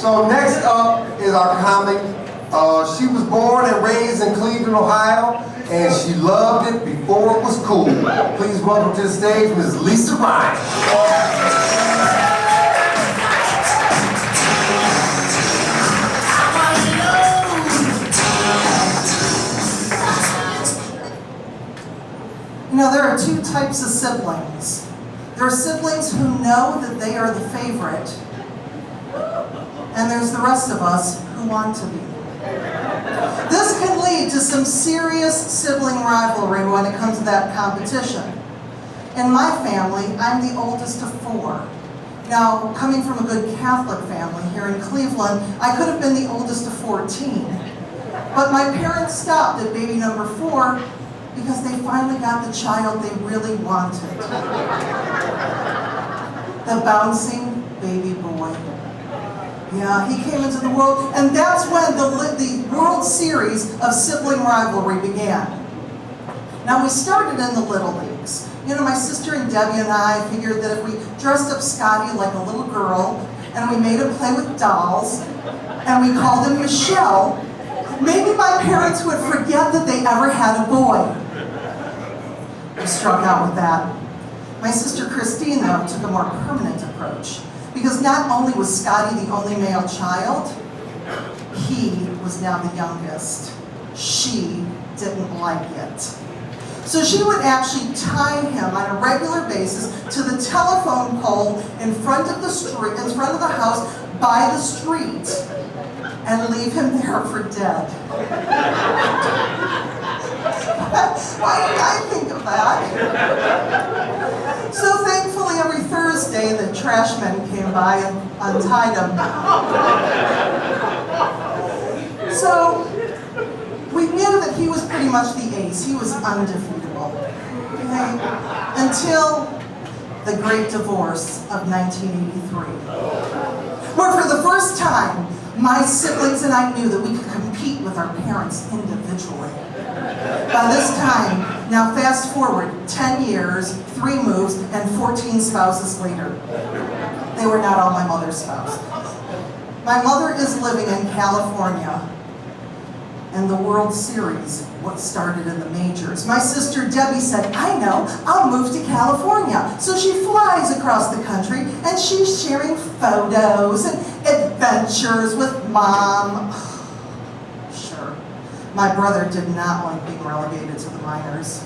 So next up is our comic. She was born and raised in Cleveland, Ohio, and she loved it before it was cool. Please welcome to the stage Ms. Lisa Ryan. You know, there are two types of siblings. There are siblings who know that they are the favorite, and there's the rest of us who want to be. This can lead to some serious sibling rivalry when it comes to that competition. In my family, I'm the oldest of 4. Now, coming from a good Catholic family here in Cleveland, I could have been the oldest of 14. But my parents stopped at baby number 4 because they finally got the child they really wanted. The bouncing baby boy. Yeah, he came into the world, and that's when the World Series of sibling rivalry began. Now, we started in the Little Leagues. You know, my sister and Debbie and I figured that if we dressed up Scotty like a little girl, and we made him play with dolls, and we called him Michelle, maybe my parents would forget that they ever had a boy. We struck out with that. My sister Christine, though, took a more permanent approach. Because not only was Scotty the only male child, he was now the youngest. She didn't like it. So she would actually tie him on a regular basis to the telephone pole in front of the street, in front of the house, by the street, and leave him there for dead. Why did I think of that? So thankfully, every Thursday, the trash men came by and untied him. So we knew that he was pretty much the ace. He was undefeatable. Okay? Until the Great Divorce of 1983. Where for the first time, my siblings and I knew that we could compete with our parents individually. By this time, now fast forward 10 years, 3 moves, and 14 spouses later. They were not all my mother's spouses. My mother is living in California, and the World Series, what started in the majors. My sister Debbie said, I know, I'll move to California. So she flies across the country, and she's sharing photos and adventures with Mom. Sure, my brother did not like being relegated to the minors.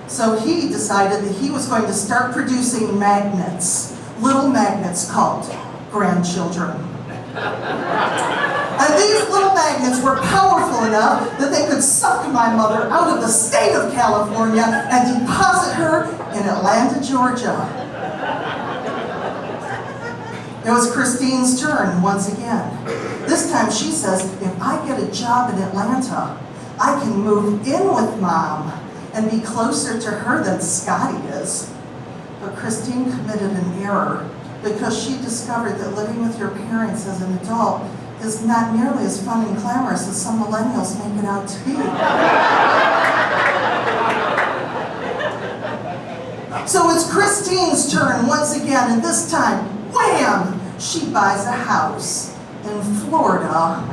So he decided that he was going to start producing magnets, little magnets called grandchildren. And these little magnets were powerful enough that they could suck my mother out of the state of California and deposit her in Atlanta, Georgia. It was Christine's turn once again. This time she says, if I get a job in Atlanta, I can move in with Mom and be closer to her than Scotty is. But Christine committed an error because she discovered that living with your parents as an adult is not nearly as fun and glamorous as some millennials make it out to be. So it's Christine's turn once again, and this time, wham! She buys a house in Florida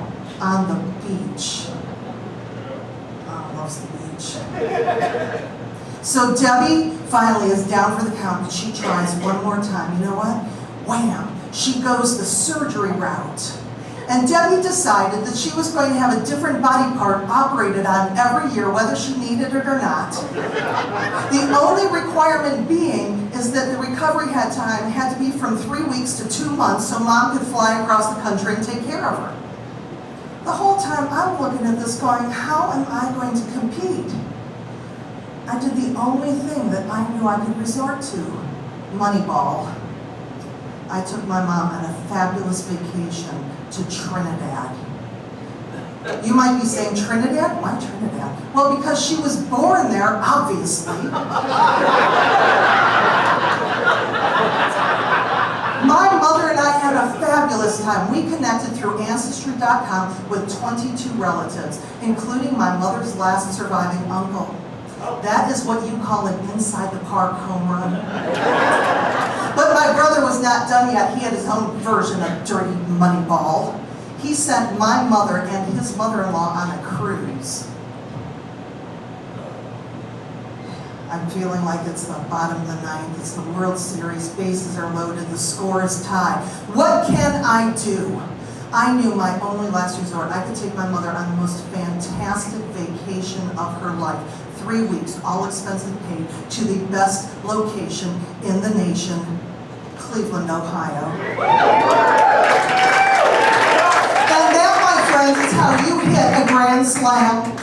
on the beach. Oh, loves the beach. So Debbie finally is down for the count, and she tries one more time. You know what? Wham! She goes the surgery route. And Debbie decided that she was going to have a different body part operated on every year, whether she needed it or not. The only requirement being is that the recovery time had to be from 3 weeks to 2 months so Mom could fly across the country and take care of her. The whole time I'm looking at this going, how am I going to compete? I did the only thing that I knew I could resort to, Moneyball. I took my mom on a fabulous vacation to Trinidad. You might be saying, Trinidad? Why Trinidad? Well, because she was born there, obviously. My mother and I had a fabulous time. We connected through Ancestry.com with 22 relatives, including my mother's last surviving uncle. That is what you call an inside the park home run. But my brother was not done yet. He had his own version of dirty Moneyball. He sent my mother and his mother-in-law on a cruise. I'm feeling like it's the bottom of the ninth. It's the World Series. Bases are loaded. The score is tied. What can I do? I knew my only last resort. I could take my mother on the most fantastic vacation of her life. 3 weeks, all expenses paid, to the best location in the nation, Cleveland, Ohio. And that, my friends, is how you hit a grand slam.